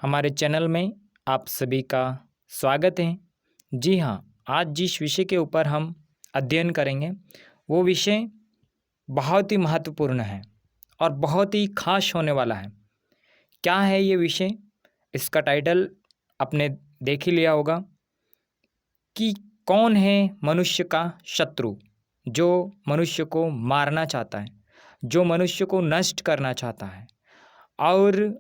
हमारे चैनल में आप सभी का स्वागत है। जी हाँ, आज जिस विषय के ऊपर हम अध्ययन करेंगे वो विषय बहुत ही महत्वपूर्ण है और बहुत ही खास होने वाला है। क्या है ये विषय? इसका टाइटल आपने देख ही लिया होगा कि कौन है मनुष्य का शत्रु, जो मनुष्य को मारना चाहता है, जो मनुष्य को नष्ट करना चाहता है। और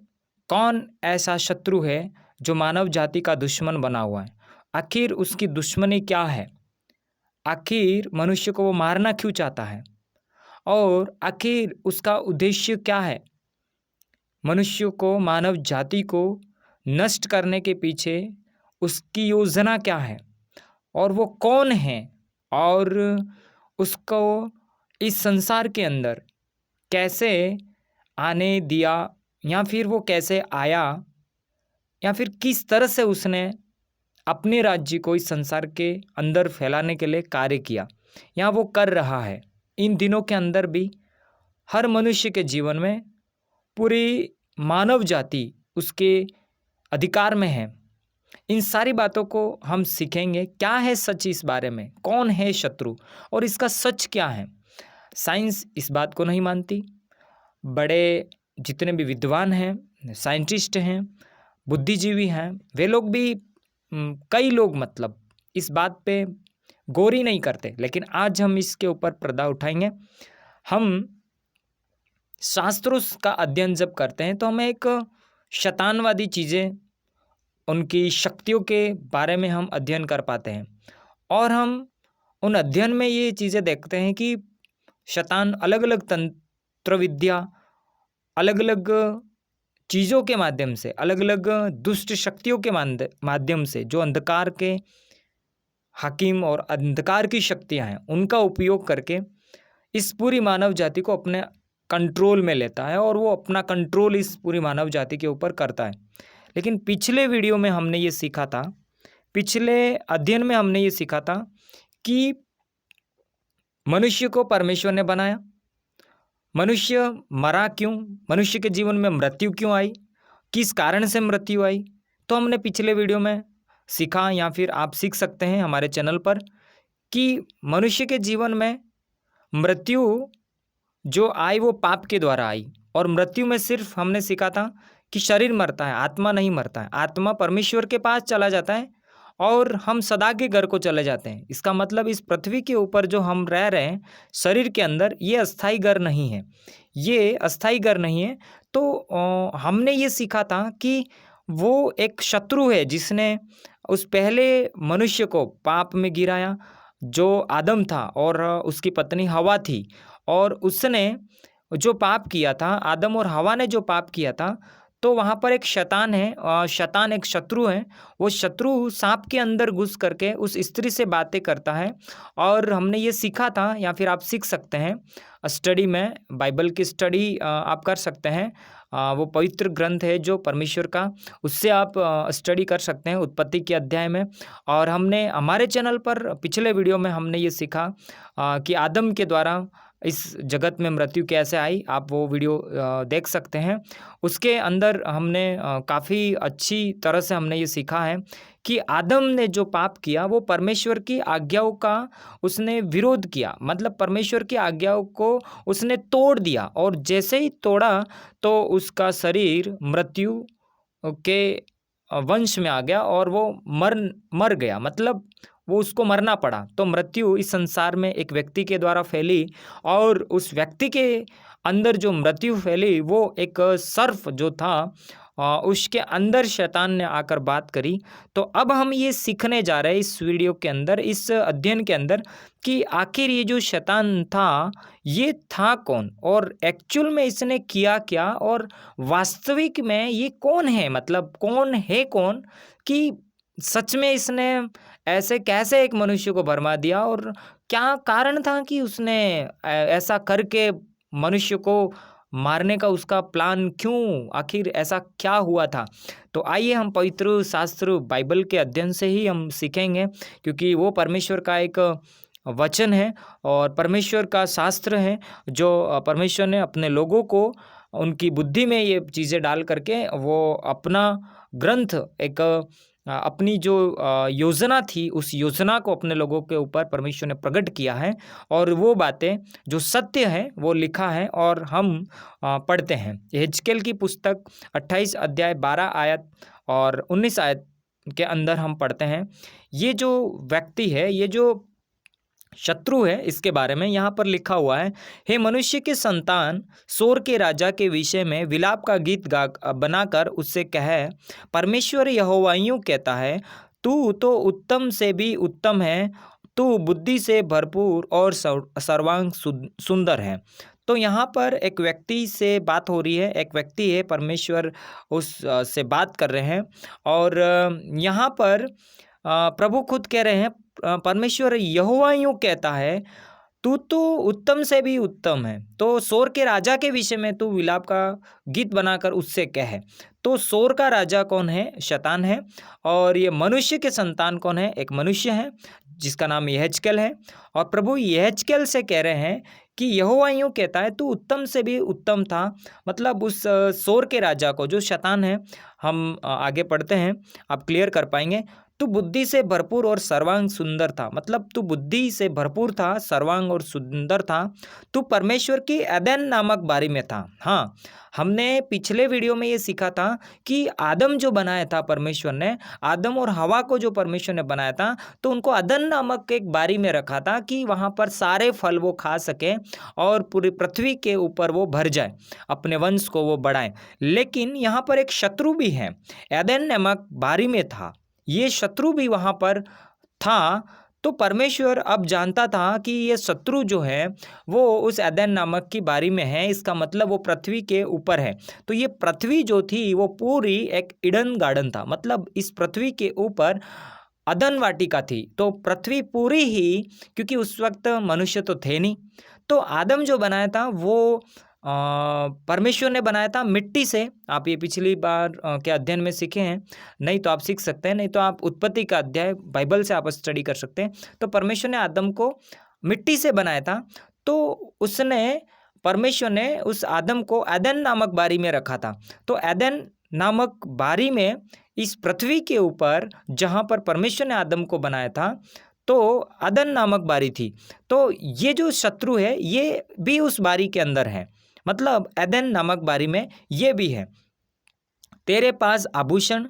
कौन ऐसा शत्रु है जो मानव जाति का दुश्मन बना हुआ है? आखिर उसकी दुश्मनी क्या है? आखिर मनुष्य को वो मारना क्यों चाहता है? और आखिर उसका उद्देश्य क्या है? मनुष्य को, मानव जाति को नष्ट करने के पीछे उसकी योजना क्या है? और वो कौन है? और उसको इस संसार के अंदर कैसे आने दिया, या फिर वो कैसे आया, या फिर किस तरह से उसने अपने राज्य को इस संसार के अंदर फैलाने के लिए कार्य किया, या वो कर रहा है इन दिनों के अंदर भी। हर मनुष्य के जीवन में पूरी मानव जाति उसके अधिकार में है। इन सारी बातों को हम सीखेंगे। क्या है सच इस बारे में? कौन है शत्रु और इसका सच क्या है? साइंस इस बात को नहीं मानती। बड़े जितने भी विद्वान हैं, साइंटिस्ट हैं, बुद्धिजीवी हैं, वे लोग भी कई लोग मतलब इस बात पे गौर ही नहीं करते। लेकिन आज हम इसके ऊपर पर्दा उठाएंगे। हम शास्त्रों का अध्ययन जब करते हैं तो हमें एक शैतानवादी चीज़ें, उनकी शक्तियों के बारे में हम अध्ययन कर पाते हैं। और हम उन अध्ययन में ये चीज़ें देखते हैं कि शैतान अलग अलग तंत्र विद्या, अलग अलग चीज़ों के माध्यम से, अलग अलग दुष्ट शक्तियों के माध्यम से, जो अंधकार के हाकिम और अंधकार की शक्तियां हैं, उनका उपयोग करके इस पूरी मानव जाति को अपने कंट्रोल में लेता है और वो अपना कंट्रोल इस पूरी मानव जाति के ऊपर करता है। लेकिन पिछले वीडियो में हमने ये सीखा था, पिछले अध्ययन में हमने ये सीखा था कि मनुष्य को परमेश्वर ने बनाया। मनुष्य मरा क्यों? मनुष्य के जीवन में मृत्यु क्यों आई? किस कारण से मृत्यु आई? तो हमने पिछले वीडियो में सीखा, या फिर आप सीख सकते हैं हमारे चैनल पर, कि मनुष्य के जीवन में मृत्यु जो आई वो पाप के द्वारा आई। और मृत्यु में सिर्फ हमने सीखा था कि शरीर मरता है, आत्मा नहीं मरता है। आत्मा परमेश्वर के पास चला जाता है और हम सदा के घर को चले जाते हैं। इसका मतलब इस पृथ्वी के ऊपर जो हम रह रहे हैं शरीर के अंदर, ये अस्थाई घर नहीं है, ये अस्थाई घर नहीं है। तो हमने ये सीखा था कि वो एक शत्रु है जिसने उस पहले मनुष्य को पाप में गिराया, जो आदम था और उसकी पत्नी हवा थी। और उसने जो पाप किया था, आदम और हवा ने जो पाप किया था, तो वहाँ पर एक शैतान है, शैतान एक शत्रु है। वो शत्रु सांप के अंदर घुस करके उस स्त्री से बातें करता है। और हमने ये सीखा था, या फिर आप सीख सकते हैं स्टडी में, बाइबल की स्टडी आप कर सकते हैं। वो पवित्र ग्रंथ है जो परमेश्वर का, उससे आप स्टडी कर सकते हैं उत्पत्ति के अध्याय में। और हमने हमारे चैनल पर पिछले वीडियो में हमने ये सीखा कि आदम के द्वारा इस जगत में मृत्यु कैसे आई। आप वो वीडियो देख सकते हैं। उसके अंदर हमने काफ़ी अच्छी तरह से हमने ये सीखा है कि आदम ने जो पाप किया वो परमेश्वर की आज्ञाओं का उसने विरोध किया, मतलब परमेश्वर की आज्ञाओं को उसने तोड़ दिया। और जैसे ही तोड़ा तो उसका शरीर मृत्यु के वंश में आ गया और वो मर गया, मतलब वो उसको मरना पड़ा। तो मृत्यु इस संसार में एक व्यक्ति के द्वारा फैली, और उस व्यक्ति के अंदर जो मृत्यु फैली वो एक सर्फ जो था, उसके अंदर शैतान ने आकर बात करी। तो अब हम ये सीखने जा रहे हैं इस वीडियो के अंदर, इस अध्ययन के अंदर, कि आखिर ये जो शैतान था ये था कौन, और एक्चुअल में इसने किया क्या, और वास्तविक में ये कौन है, मतलब कौन है कौन, कि सच में इसने ऐसे कैसे एक मनुष्य को भरमा दिया, और क्या कारण था कि उसने ऐसा करके मनुष्य को मारने का उसका प्लान क्यों, आखिर ऐसा क्या हुआ था। तो आइए हम पवित्र शास्त्र बाइबल के अध्ययन से ही हम सीखेंगे, क्योंकि वो परमेश्वर का एक वचन है और परमेश्वर का शास्त्र है, जो परमेश्वर ने अपने लोगों को उनकी बुद्धि में ये चीज़ें डाल करके वो अपना ग्रंथ एक अपनी जो योजना थी उस योजना को अपने लोगों के ऊपर परमेश्वर ने प्रकट किया है और वो बातें जो सत्य है वो लिखा है और हम पढ़ते हैं। यहेजकेल की पुस्तक 28 अध्याय 12 आयत और 19 आयत के अंदर हम पढ़ते हैं। ये जो व्यक्ति है, ये जो शत्रु है, इसके बारे में यहाँ पर लिखा हुआ है, हे मनुष्य के संतान, सोर के राजा के विषय में विलाप का गीत गा बनाकर उससे कहे, परमेश्वर यहोवा यूं कहता है, तू तो उत्तम से भी उत्तम है, तू बुद्धि से भरपूर और सर्वांग सुंदर है। तो यहाँ पर एक व्यक्ति से बात हो रही है, एक व्यक्ति है, परमेश्वर उस से बात कर रहे हैं और यहाँ पर प्रभु खुद कह रहे हैं, परमेश्वर यहोवा यूं कहता है, तू तो उत्तम से भी उत्तम है। तो सोर के राजा के विषय में तू विलाप का गीत बनाकर उससे कहे। तो सोर का राजा कौन है? शैतान है। और ये मनुष्य के संतान कौन है? एक मनुष्य है जिसका नाम यहेजकेल है। और प्रभु यहेजकेल से कह रहे हैं कि यहोवा यूं कहता है, तू उत्तम से भी उत्तम था। मतलब उस सोर के राजा को, जो शैतान है, हम आगे पढ़ते हैं, आप क्लियर कर पाएंगे। तू बुद्धि से भरपूर और सर्वांग सुंदर था। मतलब तू बुद्धि से भरपूर था, सर्वांग और सुंदर था। तू परमेश्वर की एदेन नामक बारी में था। हाँ, हमने पिछले वीडियो में ये सीखा था कि आदम जो बनाया था परमेश्वर ने, आदम और हवा को जो परमेश्वर ने बनाया था, तो उनको अदन नामक एक बारी में रखा था कि वहाँ पर सारे फल वो खा सके और पूरी पृथ्वी के ऊपर वो भर जाए, अपने वंश को वो बढ़ाए। लेकिन यहाँ पर एक शत्रु भी है, एदेन नामक बारी में था, ये शत्रु भी वहाँ पर था। तो परमेश्वर अब जानता था कि ये शत्रु जो है वो उस एदेन नामक की बारी में है, इसका मतलब वो पृथ्वी के ऊपर है। तो ये पृथ्वी जो थी वो पूरी एक ईडन गार्डन था। मतलब इस पृथ्वी के ऊपर अदन वाटिका थी। तो पृथ्वी पूरी ही, क्योंकि उस वक्त मनुष्य तो थे नहीं, तो आदम जो बनाया था वो परमेश्वर ने बनाया था मिट्टी से। आप ये पिछली बार के अध्ययन में सीखे हैं, नहीं तो आप सीख सकते हैं, नहीं तो आप उत्पत्ति का अध्याय बाइबल से आप स्टडी कर सकते हैं। तो परमेश्वर ने आदम को मिट्टी से बनाया था। तो परमेश्वर ने उस आदम को एदेन नामक बारी में रखा था। तो एदेन नामक बारी में, इस पृथ्वी के ऊपर जहाँ पर परमेश्वर ने आदम को बनाया था, तो अदन नामक बारी थी। तो ये जो शत्रु है ये भी उस बारी के अंदर है, मतलब एदेन नामक बारी में ये भी है। तेरे पास आभूषण,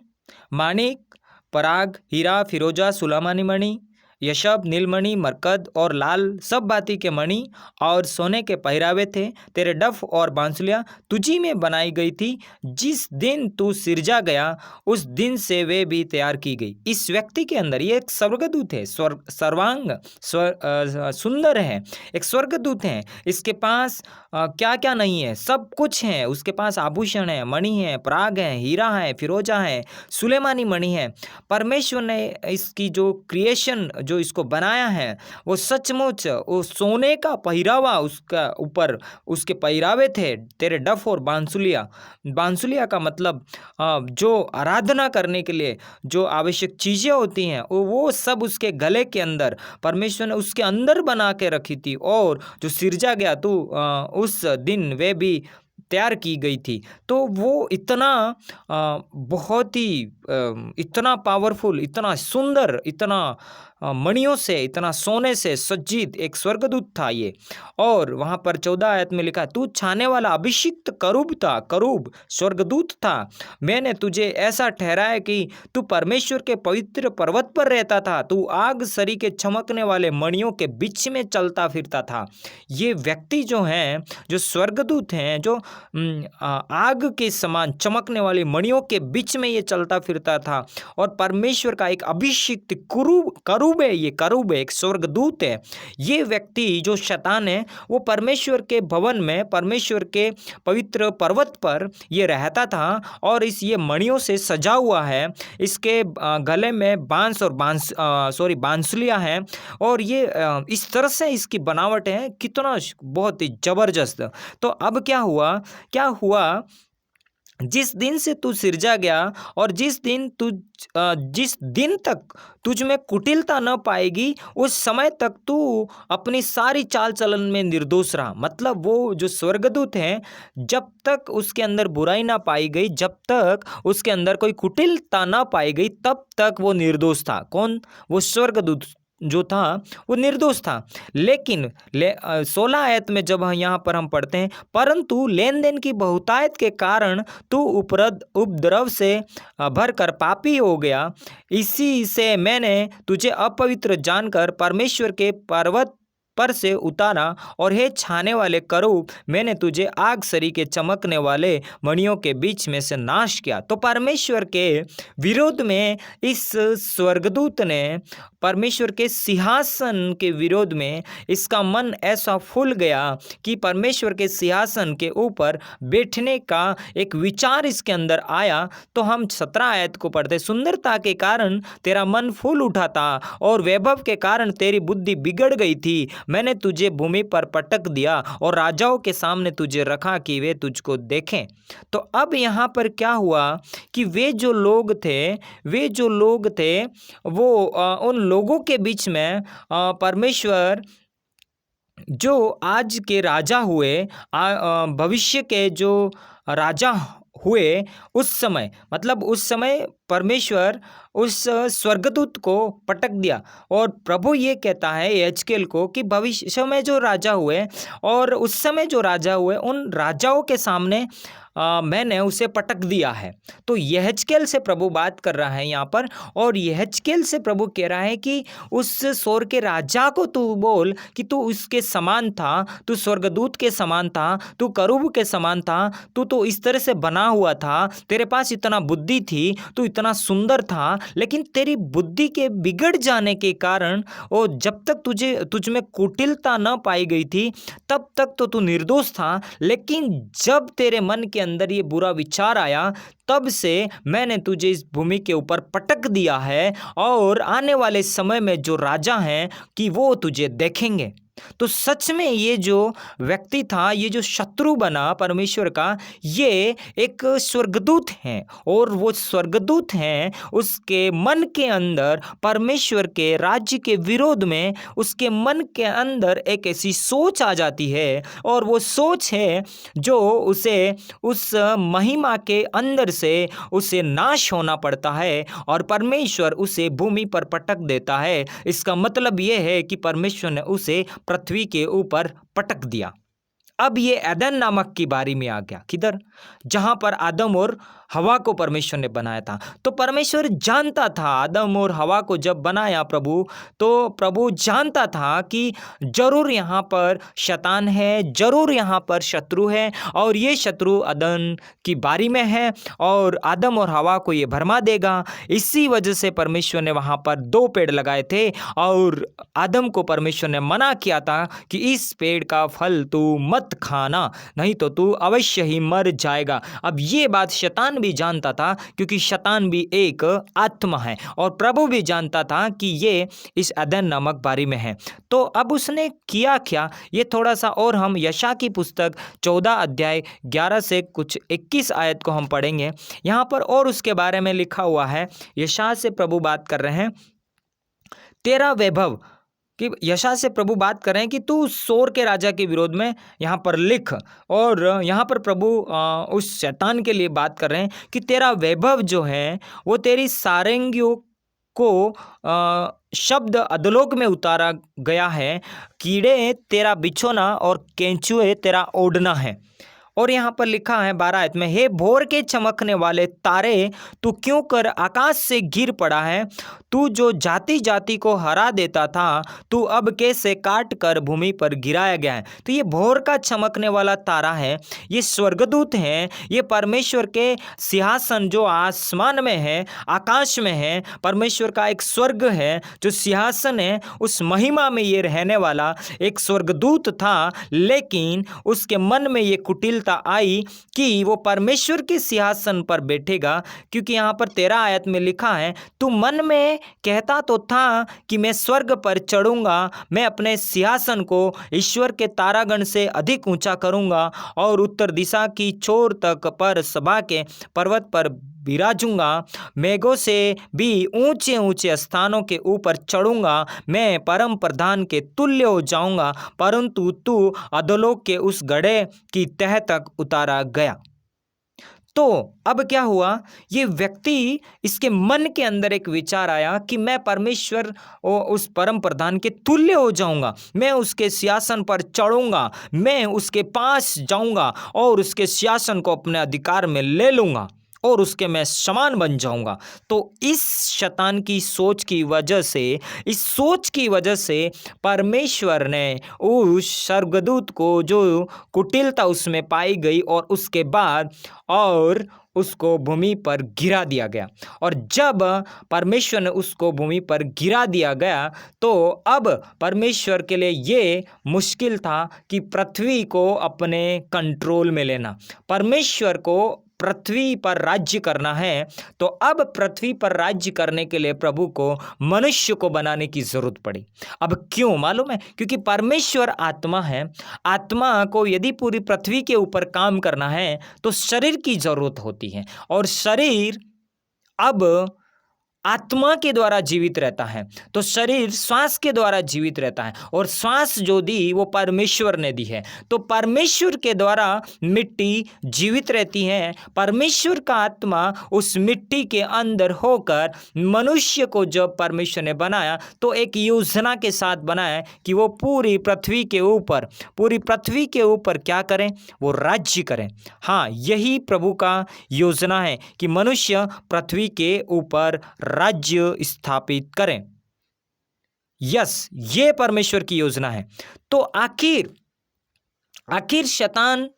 माणिक, पराग, हीरा, फिरोजा, सुलामानी मणि, यशब, नीलमणि, मरकद और लाल सब भांति के मणि और सोने के पहरावे थे। तेरे डफ और बांसुलियाँ तुझी में बनाई गई थी। जिस दिन तू सिरजा गया उस दिन से वे भी तैयार की गई। इस व्यक्ति के अंदर, ये एक स्वर्गदूत है, सर्वांग सुंदर है, एक स्वर्गदूत है। इसके पास क्या क्या नहीं है, सब कुछ है। उसके पास आभूषण है, मणि है, पराग है, हीरा है, फिरोजा है, सुलेमानी मणि है। परमेश्वर ने इसकी जो क्रिएशन, जो इसको बनाया है, वो सचमुच वो सोने का पहरावा उसका ऊपर उसके पहरावे थे। तेरे डफ और बांसुलिया का मतलब जो आराधना करने के लिए जो आवश्यक चीज़ें होती हैं वो सब उसके गले के अंदर परमेश्वर ने उसके अंदर बना के रखी थी। और जो सिरजा गया तो उस दिन वे भी तैयार की गई थी। तो वो इतना बहुत ही इतना पावरफुल, इतना सुंदर, इतना मणियों से, इतना सोने से सज्जित एक स्वर्गदूत था ये। और वहाँ पर 14 आयत में लिखा, तू छाने वाला अभिषिक्त करूब था, करूब स्वर्गदूत था। मैंने तुझे ऐसा ठहराया कि तू परमेश्वर के पवित्र पर्वत पर रहता था। तू आग सरी के चमकने वाले मणियों के बीच में चलता फिरता था। ये व्यक्ति जो हैं, जो स्वर्गदूत हैं, जो आग के समान चमकने वाली मणियों के बीच में ये चलता फिरता था। और परमेश्वर का एक अभिषिक्त करूब है, ये करूब है, एक स्वर्गदूत है। ये व्यक्ति जो शैतान है वो परमेश्वर के भवन में, परमेश्वर के पवित्र पर्वत पर ये रहता था और ये मणियों से सजा हुआ है। इसके गले में बांसुलियाँ हैं और ये इस तरह से इसकी बनावट है, कितना बहुत ही जबरदस्त। तो अब क्या हुआ जिस दिन से तू सिरजा गया और जिस दिन तक तुझ में कुटिलता न पाएगी, उस समय तक तू अपनी सारी चाल चलन में निर्दोष रहा। मतलब वो जो स्वर्गदूत है, जब तक उसके अंदर बुराई ना पाई गई, जब तक उसके अंदर कोई कुटिलता ना पाई गई, तब तक वो निर्दोष था। कौन? वो स्वर्गदूत जो था वो निर्दोष था। लेकिन 16 आयत में जब यहाँ पर हम पढ़ते हैं, परंतु लेन देन की बहुतायत के कारण तू उपद्रव से भर कर पापी हो गया, इसी से मैंने तुझे अपवित्र जानकर परमेश्वर के पर्वत पर से उतारा, और हे छाने वाले करूब, मैंने तुझे आग सरी के चमकने वाले मणियों के बीच में से नाश किया। तो परमेश्वर के विरोध में इस स्वर्गदूत ने, परमेश्वर के सिंहासन के विरोध में इसका मन ऐसा फूल गया कि परमेश्वर के सिंहासन के ऊपर बैठने का एक विचार इसके अंदर आया। तो हम 17 आयत को पढ़ते, सुंदरता के कारण तेरा मन फूल उठा था और वैभव के कारण तेरी बुद्धि बिगड़ गई थी। मैंने तुझे भूमि पर पटक दिया और राजाओं के सामने तुझे रखा कि वे तुझको देखें। तो अब यहाँ पर क्या हुआ कि वे जो लोग थे वो उन लोगों के बीच में परमेश्वर जो आज के राजा हुए, भविष्य के जो राजा हुए, उस समय परमेश्वर उस स्वर्गदूत को पटक दिया। और प्रभु ये कहता है यहेजकेल को कि भविष्य में जो राजा हुए और उस समय जो राजा हुए, उन राजाओं के सामने मैंने उसे पटक दिया है। तो यहेजकेल से प्रभु बात कर रहा है यहाँ पर, और यहेजकेल से प्रभु कह रहा है कि उस सोर के राजा को तू बोल कि तू उसके समान था, तू स्वर्गदूत के समान था, तू करूब के समान था, तू तो इस तरह से बना हुआ था, तेरे पास इतना बुद्धि थी, तू इतना सुंदर था, लेकिन तेरी बुद्धि के बिगड़ जाने के कारण, और जब तक तुझ में कुटिलता न पाई गई थी, तब तक तो तू निर्दोष था। लेकिन जब तेरे मन के अंदर ये बुरा विचार आया, तब से मैंने तुझे इस भूमि के ऊपर पटक दिया है, और आने वाले समय में जो राजा हैं कि वो तुझे देखेंगे। तो सच में ये जो व्यक्ति था, ये जो शत्रु बना परमेश्वर का, ये एक स्वर्गदूत है, और वो स्वर्गदूत हैं, उसके मन के अंदर परमेश्वर के राज्य के विरोध में उसके मन के अंदर एक ऐसी सोच आ जाती है, और वो सोच है जो उसे उस महिमा के अंदर से उसे नाश होना पड़ता है, और परमेश्वर उसे भूमि पर पटक देता है। इसका मतलब ये है कि परमेश्वर ने उसे पृथ्वी के ऊपर पटक दिया। अब ये एदन नामक की बारी में आ गया, किधर? जहां पर आदम और हवा को परमेश्वर ने बनाया था। तो परमेश्वर जानता था, आदम और हवा को जब बनाया प्रभु, तो प्रभु जानता था कि जरूर यहाँ पर शैतान है, जरूर यहाँ पर शत्रु है, और ये शत्रु आदम की बारी में है, और आदम और हवा को ये भरमा देगा। इसी वजह से परमेश्वर ने वहाँ पर 2 पेड़ लगाए थे, और आदम को परमेश्वर ने मना किया था कि इस पेड़ का फल तू मत खाना, नहीं तो तू अवश्य ही मर जाएगा। अब ये बात शैतान भी जानता था, क्योंकि शैतान भी एक आत्मा है, और प्रभु भी जानता था कि ये इस एदन नामक बारी में है। तो अब उसने किया क्या, ये थोड़ा सा और हम यशा की पुस्तक 14 अध्याय 11 से कुछ 21 आयत को हम पढ़ेंगे। यहाँ पर और उसके बारे में लिखा हुआ है। यशा से प्रभु बात कर रहे हैं, तेरा वैभव, कि यशा से प्रभु बात कर रहे हैं कि तू सोर के राजा के विरोध में यहाँ पर लिख, और यहाँ पर प्रभु उस शैतान के लिए बात कर रहे हैं कि तेरा वैभव जो है वो तेरी सारंगियों को शब्द अधोलोक में उतारा गया है, कीड़े तेरा बिछोना और केंचुए तेरा ओढ़ना है। और यहाँ पर लिखा है 12 आयत में, हे भोर के चमकने वाले तारे, तू क्यों कर आकाश से गिर पड़ा है? तू जो जाति जाति को हरा देता था, तू अब कैसे काट कर भूमि पर गिराया गया है। तो ये भोर का चमकने वाला तारा है, ये स्वर्गदूत हैं, ये परमेश्वर के सिंहासन जो आसमान में है, आकाश में है, परमेश्वर का एक स्वर्ग है जो सिंहासन है, उस महिमा में ये रहने वाला एक स्वर्गदूत था। लेकिन उसके मन में ये कुटिलता मुश्किलता आई कि वो परमेश्वर के सिंहासन पर बैठेगा, क्योंकि यहाँ पर 13 आयत में लिखा है, तू मन में कहता तो था कि मैं स्वर्ग पर चढ़ूंगा, मैं अपने सिंहासन को ईश्वर के तारागण से अधिक ऊंचा करूंगा और उत्तर दिशा की छोर तक पर सभा के पर्वत पर विराजूंगा, मेघों से भी ऊंचे ऊंचे स्थानों के ऊपर चढ़ूंगा, मैं परम प्रधान के तुल्य हो जाऊंगा, परंतु तू अधोलोक के उस गड्ढे की तह तक उतारा गया। तो अब क्या हुआ, ये व्यक्ति, इसके मन के अंदर एक विचार आया कि मैं परमेश्वर उस परम प्रधान के तुल्य हो जाऊंगा, मैं उसके सिंहासन पर चढ़ूंगा, मैं उसके पास जाऊंगा और उसके सिंहासन को अपने अधिकार में ले लूंगा और उसके मैं समान बन जाऊंगा। तो इस शैतान की सोच की वजह से, इस सोच की वजह से परमेश्वर ने उस स्वर्गदूत को जो कुटिलता उसमें पाई गई और उसके बाद और उसको भूमि पर गिरा दिया गया। और जब परमेश्वर ने उसको भूमि पर गिरा दिया गया तो अब परमेश्वर के लिए ये मुश्किल था कि पृथ्वी को अपने कंट्रोल में लेना। परमेश्वर को पृथ्वी पर राज्य करना है, तो अब पृथ्वी पर राज्य करने के लिए प्रभु को मनुष्य को बनाने की जरूरत पड़ी। अब क्यों मालूम है? क्योंकि परमेश्वर आत्मा है, आत्मा को यदि पूरी पृथ्वी के ऊपर काम करना है तो शरीर की जरूरत होती है, और शरीर अब आत्मा के द्वारा जीवित रहता है। तो शरीर श्वास के द्वारा जीवित रहता है, और श्वास जो दी वो परमेश्वर ने दी है। तो परमेश्वर के द्वारा मिट्टी जीवित रहती है। परमेश्वर का आत्मा उस मिट्टी के अंदर होकर मनुष्य को जब परमेश्वर ने बनाया तो एक योजना के साथ बनाया कि वो पूरी पृथ्वी के ऊपर क्या करें, वो राज्य करें। हाँ, यही प्रभु का योजना है कि मनुष्य पृथ्वी के ऊपर राज्य स्थापित करें। यस, ये परमेश्वर की योजना है। तो आखिर शैतान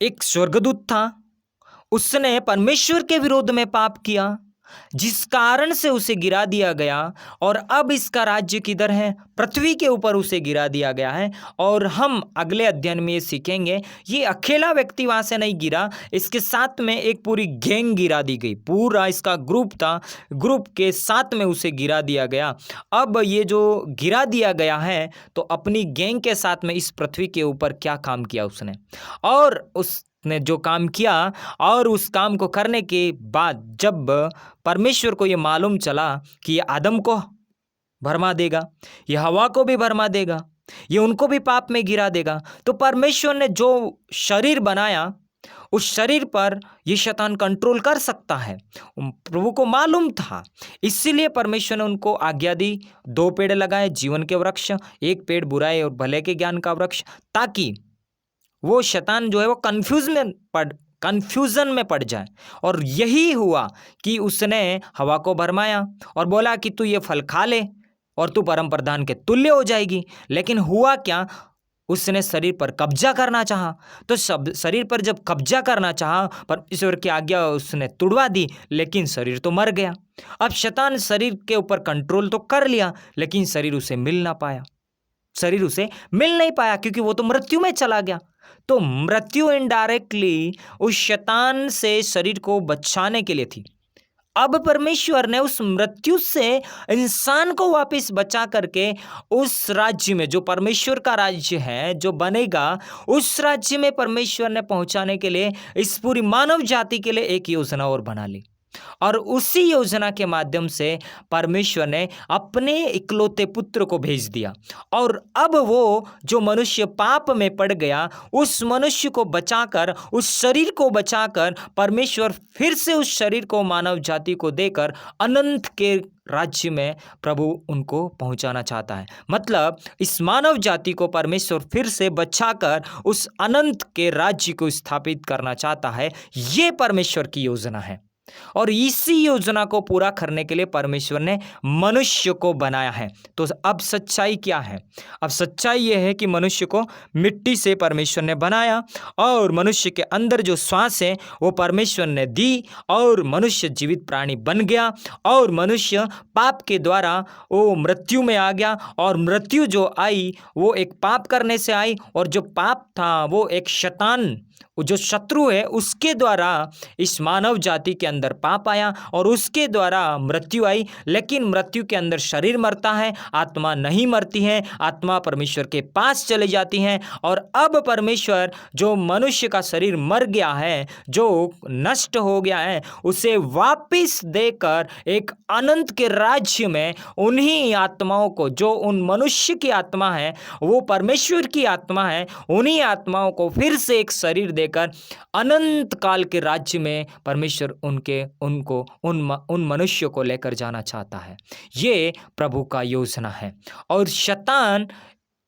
एक स्वर्गदूत था, उसने परमेश्वर के विरोध में पाप किया, जिस कारण से उसे गिरा दिया गया, और अब इसका राज्य किधर है? पृथ्वी के ऊपर उसे गिरा दिया गया है। और हम अगले अध्ययन में ये सीखेंगे, ये अकेला व्यक्ति वहां से नहीं गिरा, इसके साथ में एक पूरी गैंग गिरा दी गई, पूरा इसका ग्रुप था, ग्रुप के साथ में उसे गिरा दिया गया। अब ये जो गिरा दिया गया है तो अपनी गैंग के साथ में इस पृथ्वी के ऊपर क्या काम किया उसने, और उसने जो काम किया, और उस काम को करने के बाद जब परमेश्वर को ये मालूम चला कि ये आदम को भरमा देगा, ये हवा को भी भरमा देगा, ये उनको भी पाप में गिरा देगा, तो परमेश्वर ने जो शरीर बनाया उस शरीर पर ये शैतान कंट्रोल कर सकता है, प्रभु को मालूम था। इसीलिए परमेश्वर ने उनको आज्ञा दी, 2 पेड़ लगाए, जीवन के वृक्ष, एक पेड़ बुराई और भले के ज्ञान का वृक्ष, ताकि वो शैतान जो है वो कंफ्यूजन में पड़ जाए। और यही हुआ कि उसने हवा को भरमाया और बोला कि तू ये फल खा ले और तू परम प्रधान के तुल्य हो जाएगी। लेकिन हुआ क्या, उसने शरीर पर कब्जा करना चाहा। तो शरीर पर जब कब्जा करना चाहा, पर ईश्वर की आज्ञा उसने तुड़वा दी, लेकिन शरीर तो मर गया। अब शैतान शरीर के ऊपर कंट्रोल तो कर लिया, लेकिन शरीर उसे मिल नहीं पाया, क्योंकि वो तो मृत्यु में चला गया। तो मृत्यु इनडायरेक्टली उस शैतान से शरीर को बचाने के लिए थी। अब परमेश्वर ने उस मृत्यु से इंसान को वापस बचा करके उस राज्य में, जो परमेश्वर का राज्य है जो बनेगा, उस राज्य में परमेश्वर ने पहुंचाने के लिए इस पूरी मानव जाति के लिए एक योजना और बना ली। और उसी योजना के माध्यम से परमेश्वर ने अपने इकलौते पुत्र को भेज दिया। और अब वो जो मनुष्य पाप में पड़ गया, उस मनुष्य को बचाकर, उस शरीर को बचाकर, परमेश्वर फिर से उस शरीर को मानव जाति को देकर अनंत के राज्य में प्रभु उनको पहुंचाना चाहता है। मतलब इस मानव जाति को परमेश्वर फिर से बचाकर उस अनंत के राज्य को स्थापित करना चाहता है। ये परमेश्वर की योजना है। और इसी योजना को पूरा करने के लिए परमेश्वर ने मनुष्य को बनाया है। तो अब सच्चाई क्या है? अब सच्चाई यह है कि मनुष्य को मिट्टी से परमेश्वर ने बनाया और मनुष्य के अंदर जो श्वास है वो परमेश्वर ने दी और मनुष्य जीवित प्राणी बन गया और मनुष्य पाप के द्वारा वो मृत्यु में आ गया और मृत्यु जो आई वो एक पाप करने से आई और जो पाप था वो एक शैतान, वो जो शत्रु है उसके द्वारा इस मानव जाति के अंदर पाप आया और उसके द्वारा मृत्यु आई। लेकिन मृत्यु के अंदर शरीर मरता है, आत्मा नहीं मरती है, आत्मा परमेश्वर के पास चली जाती है। और अब परमेश्वर जो मनुष्य का शरीर मर गया है, जो नष्ट हो गया है, उसे वापस देकर एक अनंत के राज्य में उन्हीं आत्माओं को, जो उन मनुष्य की आत्मा है वो परमेश्वर की आत्मा है, उन्हीं आत्माओं को फिर से एक शरीर देकर अनंत काल के राज्य में परमेश्वर उन मनुष्यों को लेकर जाना चाहता है। ये प्रभु का योजना है। और शैतान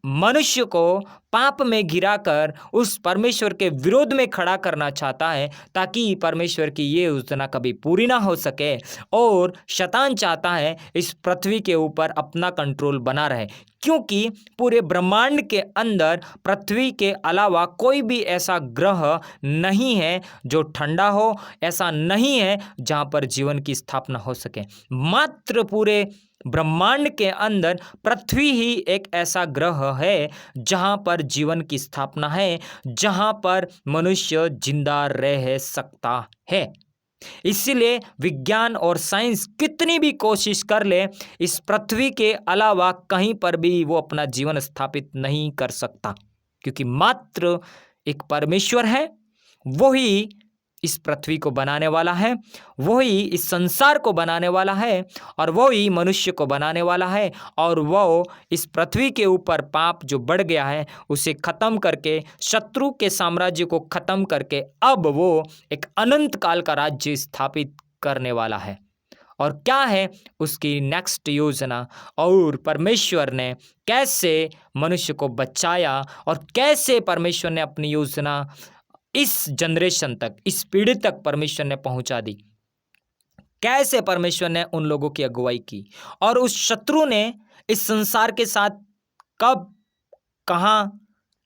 मनुष्य को पाप में गिराकर उस परमेश्वर के विरोध में खड़ा करना चाहता है ताकि परमेश्वर की ये योजना कभी पूरी ना हो सके। और शैतान चाहता है इस पृथ्वी के ऊपर अपना कंट्रोल बना रहे, क्योंकि पूरे ब्रह्मांड के अंदर पृथ्वी के अलावा कोई भी ऐसा ग्रह नहीं है जो ठंडा हो, ऐसा नहीं है जहाँ पर जीवन की स्थापना हो सके। मात्र पूरे ब्रह्मांड के अंदर पृथ्वी ही एक ऐसा ग्रह है जहाँ पर जीवन की स्थापना है, जहाँ पर मनुष्य जिंदा रह सकता है। इसीलिए विज्ञान और साइंस कितनी भी कोशिश कर ले, इस पृथ्वी के अलावा कहीं पर भी वो अपना जीवन स्थापित नहीं कर सकता, क्योंकि मात्र एक परमेश्वर है, वही इस पृथ्वी को बनाने वाला है, वही इस संसार को बनाने वाला है और वही मनुष्य को बनाने वाला है। और वो इस पृथ्वी के ऊपर पाप जो बढ़ गया है उसे खत्म करके, शत्रु के साम्राज्य को खत्म करके अब वो एक अनंत काल का राज्य स्थापित करने वाला है। और क्या है उसकी नेक्स्ट योजना, और परमेश्वर ने कैसे मनुष्य को बचाया और कैसे परमेश्वर ने अपनी योजना इस जनरेशन तक, इस पीढ़ी तक परमेश्वर ने पहुंचा दी, कैसे परमेश्वर ने उन लोगों की अगुवाई की और उस शत्रु ने इस संसार के साथ कब, कहां,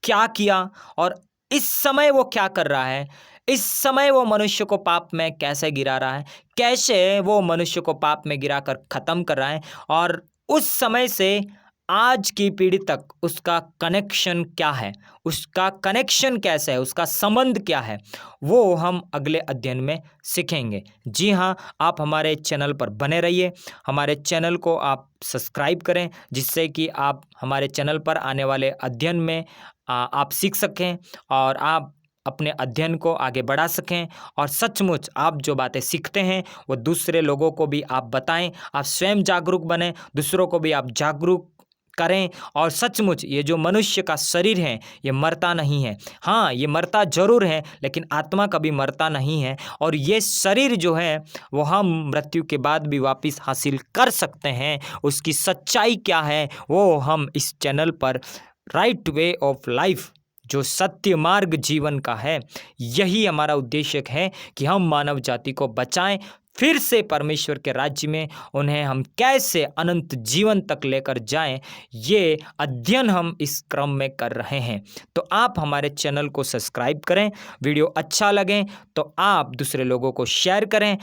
क्या किया और इस समय वो क्या कर रहा है, इस समय वो मनुष्य को पाप में कैसे गिरा रहा है, कैसे वो मनुष्य को पाप में गिराकर खत्म कर रहा है और उस समय से आज की पीढ़ी तक उसका कनेक्शन क्या है, उसका कनेक्शन कैसे है, उसका संबंध क्या है, वो हम अगले अध्ययन में सीखेंगे। जी हाँ, आप हमारे चैनल पर बने रहिए, हमारे चैनल को आप सब्सक्राइब करें, जिससे कि आप हमारे चैनल पर आने वाले अध्ययन में आप सीख सकें और आप अपने अध्ययन को आगे बढ़ा सकें और सचमुच आप जो बातें सीखते हैं वो दूसरे लोगों को भी आप बताएं, आप स्वयं जागरूक बने, दूसरों को भी आप जागरूक करें। और सचमुच ये जो मनुष्य का शरीर है ये मरता नहीं है, हाँ ये मरता जरूर है लेकिन आत्मा कभी मरता नहीं है। और ये शरीर जो है वो हम मृत्यु के बाद भी वापस हासिल कर सकते हैं। उसकी सच्चाई क्या है वो हम इस चैनल पर राइट वे ऑफ लाइफ, जो सत्य मार्ग जीवन का है, यही हमारा उद्देश्य है कि हम मानव जाति को बचाएं, फिर से परमेश्वर के राज्य में उन्हें हम कैसे अनंत जीवन तक लेकर जाएं, ये अध्ययन हम इस क्रम में कर रहे हैं। तो आप हमारे चैनल को सब्सक्राइब करें, वीडियो अच्छा लगे तो आप दूसरे लोगों को शेयर करें।